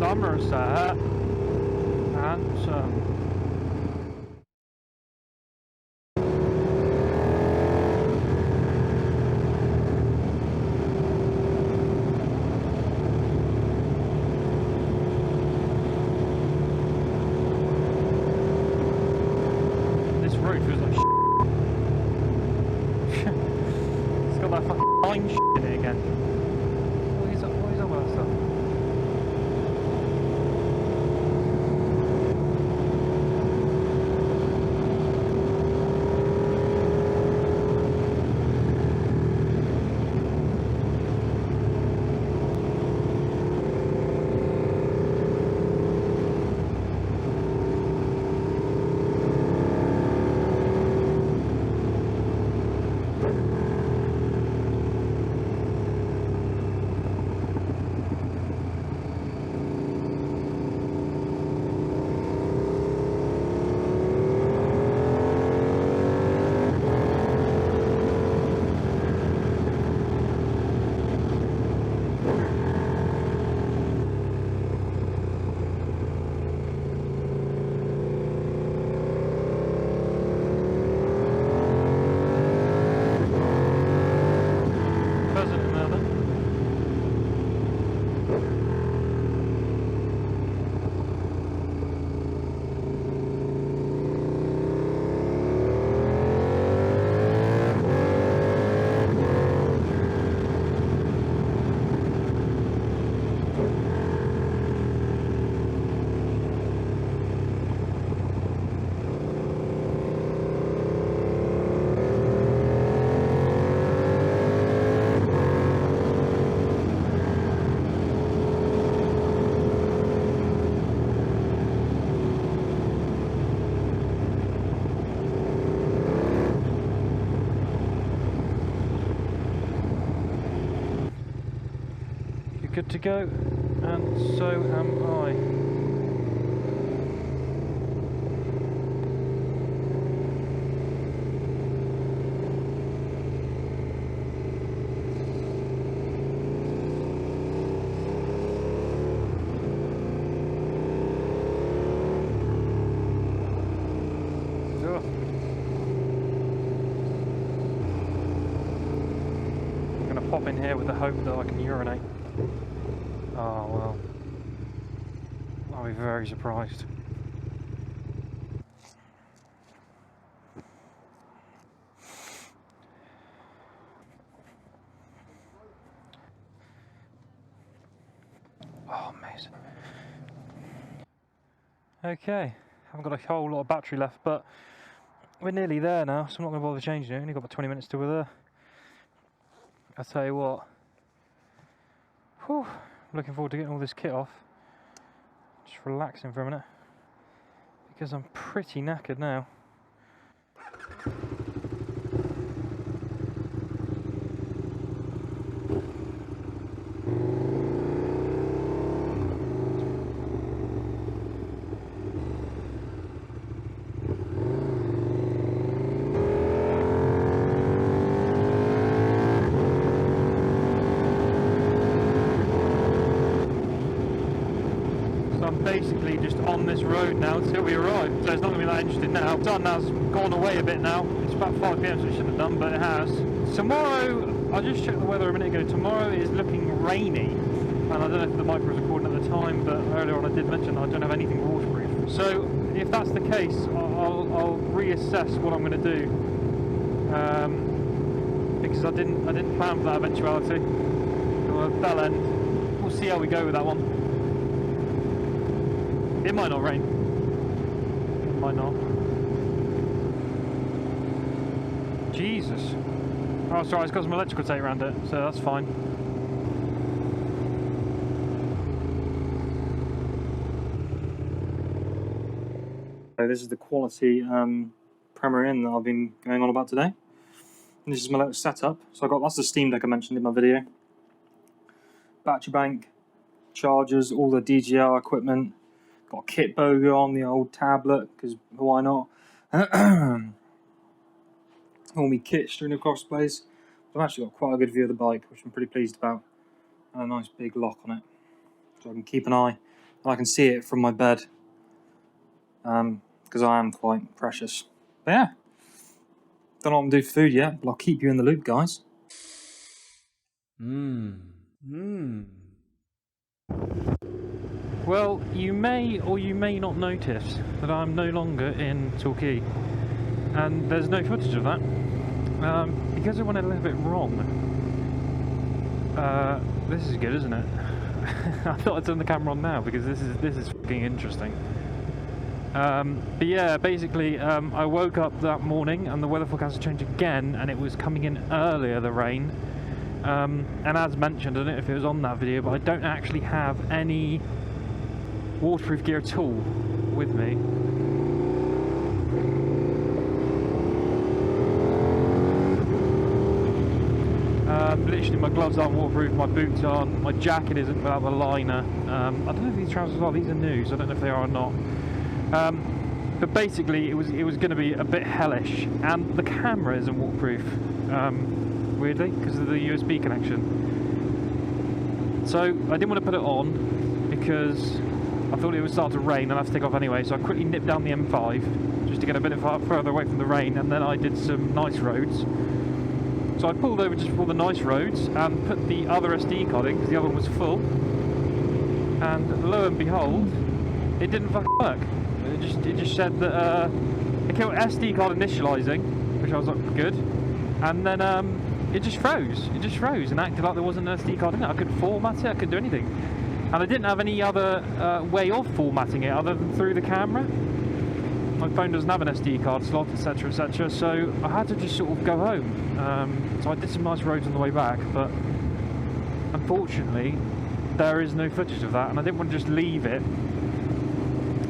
Somerset Handsome. This road feels like it's got that fucking line in it again. What is all that stuff? Good to go, and so am I. Oh. I'm going to pop in here with the hope that I can urinate. Oh well, I'll be very surprised. Oh, amazing. Okay, haven't got a whole lot of battery left, but we're nearly there now, so I'm not going to bother changing it. Only got about 20 minutes till we're there. I'll tell you what. Whew. Looking forward to getting all this kit off. Just relaxing for a minute because I'm pretty knackered now. I'm basically just on this road now until we arrive, so it's not going to be that interesting now. Sun has gone away a bit now. It's about 5 PM, so it shouldn't have done, but it has. Tomorrow, I just checked the weather a minute ago. Tomorrow is looking rainy, and I don't know if the mic was recording at the time, but earlier on I did mention that I don't have anything waterproof. So if that's the case, I'll reassess what I'm going to do, because I didn't plan for that eventuality. So that'll end. We'll see how we go with that one. It might not rain. It might not. Jesus. Oh, sorry, it's got some electrical tape around it, so that's fine. So this is the quality Premier Inn that I've been going on about today. And this is my little setup. So that's the Steam Deck I mentioned in my video. Battery bank, chargers, all the DJI equipment. Got a kit boga on the old tablet, because why not? All my kit strewn across the place. I've actually got quite a good view of the bike, which I'm pretty pleased about. And a nice big lock on it, so I can keep an eye and I can see it from my bed, because I am quite precious. But yeah, don't know what I'm going to do for food yet, but I'll keep you in the loop, guys. Well, you may or you may not notice that I'm no longer in Torquay, and there's no footage of that, because it went a little bit wrong. This is good, isn't it? I thought I'd turn the camera on now because this is fucking interesting. But yeah, basically, I woke up that morning and the weather forecast had changed again, and it was coming in earlier, the rain. And as mentioned, I don't know if it was on that video, but I don't actually have any waterproof gear at all with me. Literally, my gloves aren't waterproof, my boots aren't, my jacket isn't without the liner. I don't know if these trousers are, these are new, so I don't know if they are or not. But basically, it was going to be a bit hellish, and the camera isn't waterproof, weirdly, because of the USB connection. So I didn't want to put it on because I thought it would start to rain and I'd have to take off anyway. So I quickly nipped down the M5 just to get a bit further away from the rain, and then I did some nice roads. So I pulled over just before the nice roads and put the other SD card in because the other one was full, and lo and behold, it didn't fucking work. It just said that it kept SD card initializing, which I was like, good, and then it just froze. It just froze and acted like there wasn't an SD card in it. I couldn't format it, I couldn't do anything, and I didn't have any other way of formatting it other than through the camera. My phone doesn't have an SD card slot, etc, etc, so I had to just sort of go home. So I did some nice roads on the way back, but unfortunately there is no footage of that, and I didn't want to just leave it.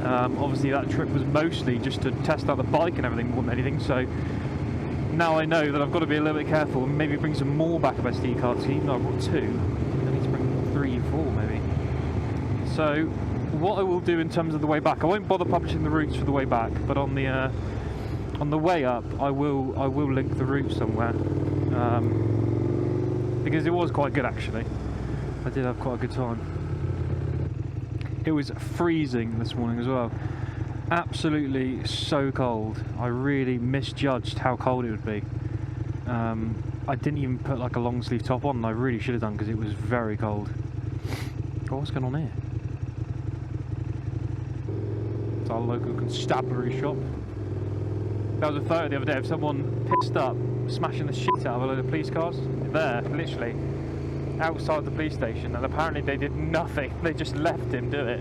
Obviously that trip was mostly just to test out the bike and everything more than anything, so now I know that I've got to be a little bit careful and maybe bring some more backup SD cards, even though I've got 2, I need to bring 3, 4 maybe. So what I will do in terms of the way back, I won't bother publishing the routes for the way back, but on the way up I will link the route somewhere, because it was quite good actually. I did have quite a good time. It was freezing this morning as well, absolutely so cold. I really misjudged how cold it would be. I didn't even put like a long sleeve top on, and I really should have done because it was very cold. Oh, what's going on here? It's our local constabulary shop. That was a photo the other day of someone pissed up, smashing the shit out of a load of police cars. There, literally, outside the police station, and apparently they did nothing. They just left him do it.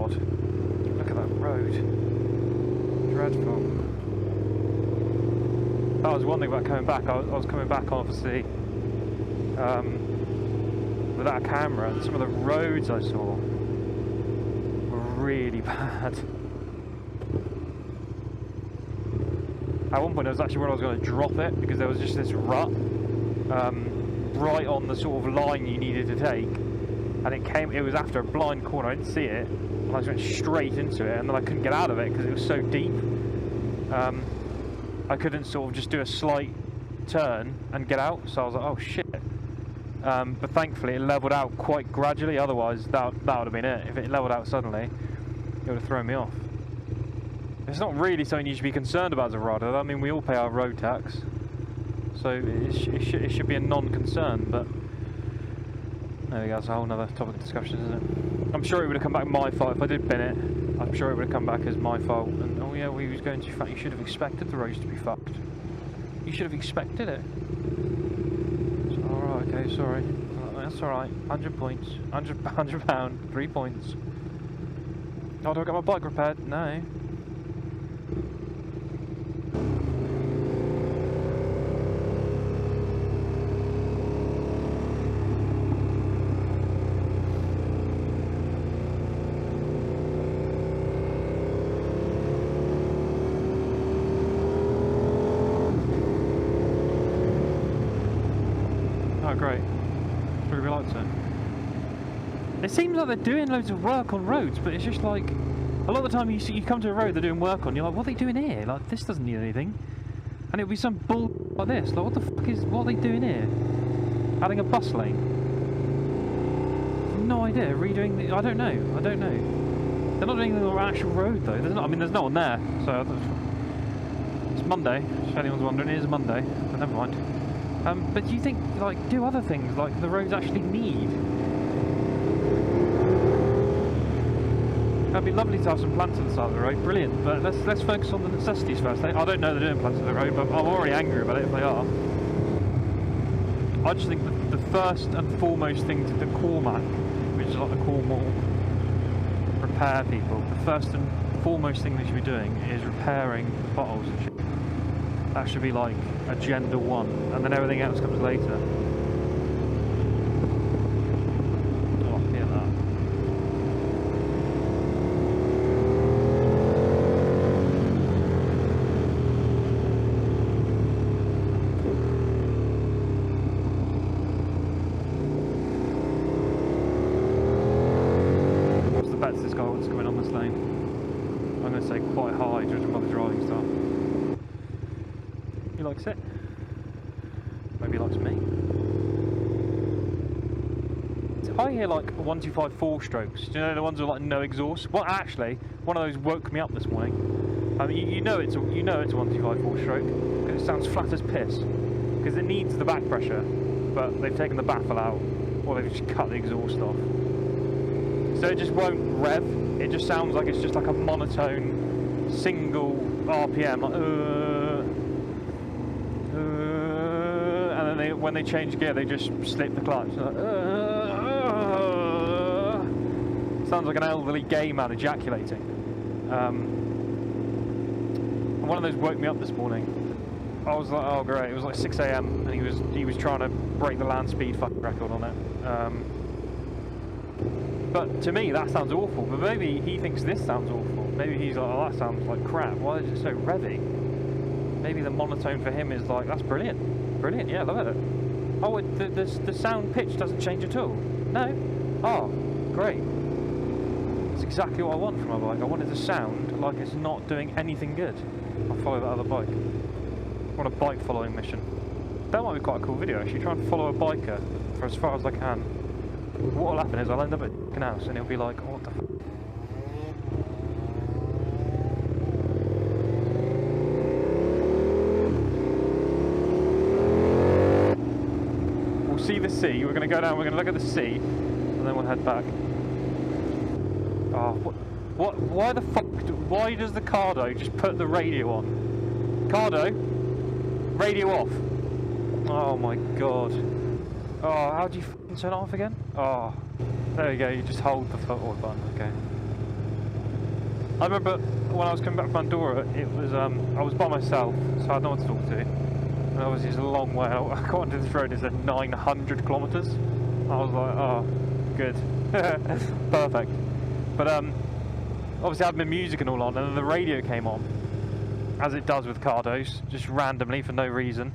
god. Look at that road. Dreadful. That was one thing about coming back. I was coming back, obviously, without a camera, and some of the roads I saw were really bad. At one point, there was actually where I was going to drop it because there was just this rut right on the sort of line you needed to take, and it was after a blind corner. I didn't see it, and I just went straight into it, and then I couldn't get out of it because it was so deep. I couldn't sort of just do a slight turn and get out, so I was like, oh shit. But thankfully it levelled out quite gradually, otherwise that would have been it. If it levelled out suddenly, it would have thrown me off. It's not really something you should be concerned about as a rider. I mean, we all pay our road tax, so it should be a non-concern, but there we go, that's a whole other topic of discussion, isn't it? I'm sure it would have come back my fault if I did bin it. I'm sure it would have come back as my fault, and oh yeah, we was going too fast. You should have expected the roads to be fucked. You should have expected it. So, alright, okay, sorry. That's alright. 100 points. £100, 3 points. Oh, do I get my bike repaired? No. Great. Really liked it. It seems like they're doing loads of work on roads, but it's just like a lot of the time you come to a road they're doing work on, you're like, what are they doing here? Like, this doesn't need anything. And it'll be some bull like this. Like, what are they doing here? Adding a bus lane? No idea. Redoing the, I don't know. They're not doing the actual road though. There's no one there. So it's Monday. If anyone's wondering, it is Monday. But never mind. But do you think, like, do other things like the roads actually need? It'd be lovely to have some plants on the side of the road, brilliant. But let's focus on the necessities first. I don't know they're doing plants on the road, but I'm already angry about it if they are. I just think that the first and foremost thing to the Cormac, which is like the Cornwall repair people, the first and foremost thing they should be doing is repairing potholes and shit. That should be like agenda 1, and then everything else comes later. Oh, hear that. What's the bets this guy wants coming on this lane? I'm going to say quite high, judging by the driving style. He likes it. Maybe he likes me. I hear like 1, 2, 5, 4 strokes. Do you know the ones with like no exhaust? Well, actually, one of those woke me up this morning. I mean, you know it's a 1, 2, 5, 4 stroke because it sounds flat as piss. Because it needs the back pressure, but they've taken the baffle out, or they've just cut the exhaust off. So it just won't rev. It just sounds like it's just like a monotone, single RPM, like and then when they change gear, they just slip the clutch. Like, sounds like an elderly gay man ejaculating. And one of those woke me up this morning. I was like, oh great! It was like 6 AM, and he was trying to break the land speed fucking record on it. But to me, that sounds awful. But maybe he thinks this sounds awful. Maybe he's like, oh, that sounds like crap. Why is it so revvy? Maybe the monotone for him is like, that's brilliant. Brilliant, yeah, love it. Oh, the sound pitch doesn't change at all? No? Oh, great. That's exactly what I want from my bike. I want it to sound like it's not doing anything good. I'll follow that other bike. I want a bike following mission. That might be quite a cool video, actually. Try and follow a biker for as far as I can. What will happen is I'll end up at a house and it'll be like, oh, what the f***? We'll see the sea. We're going to go down, we're going to look at the sea, and then we'll head back. Oh, why the fuck, why does the Cardo just put the radio on? Cardo, radio off. Oh my god. Oh, how do you f***ing turn it off again? Oh, there you go, you just hold the footboard button, okay. I remember when I was coming back from Andorra, it was I was by myself, so I had no one to talk to. And obviously it's a long way. I got onto this road, it said 900 kilometres. I was like, oh, good. Perfect. But obviously I had my music and all on, and then the radio came on, as it does with Cardos, just randomly for no reason.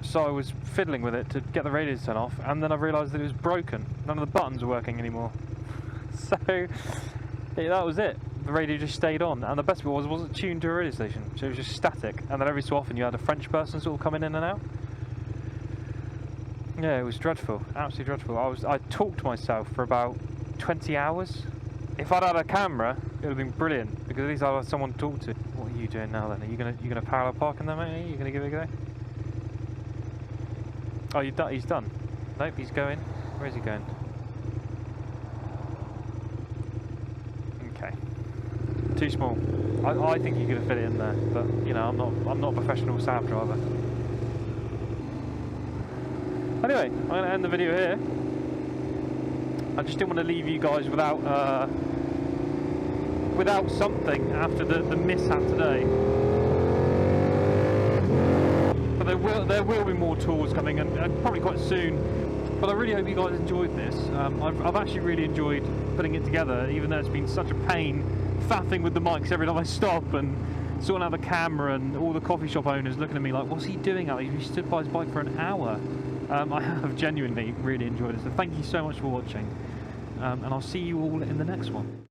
So I was fiddling with it to get the radio to turn off, and then I realised that it was broken. None of the buttons were working anymore. So yeah, that was it. The radio just stayed on, and the best bit was it wasn't tuned to a radio station, so it was just static. And then every so often you had a French person sort of coming in and out. Yeah, it was dreadful, absolutely dreadful. I talked to myself for about 20 hours. If I'd had a camera, it would have been brilliant, because at least I'd have someone to talk to. What are you doing now then? Are you gonna parallel park in there, mate? Are you gonna give it a go? Oh, he's done. Nope, he's going. Where is he going? Okay. Too small. I think you could have fit it in there, but you know, I'm not a professional Saab driver. Anyway, I'm going to end the video here. I just didn't want to leave you guys without something after the mishap today. But there will be more tours coming, and probably quite soon. But I really hope you guys enjoyed this. I've actually really enjoyed putting it together, even though it's been such a pain faffing with the mics every time I stop and sorting out the camera, and all the coffee shop owners looking at me like, what's he doing out there? He stood by his bike for an hour. I have genuinely really enjoyed it, so thank you so much for watching, and I'll see you all in the next one.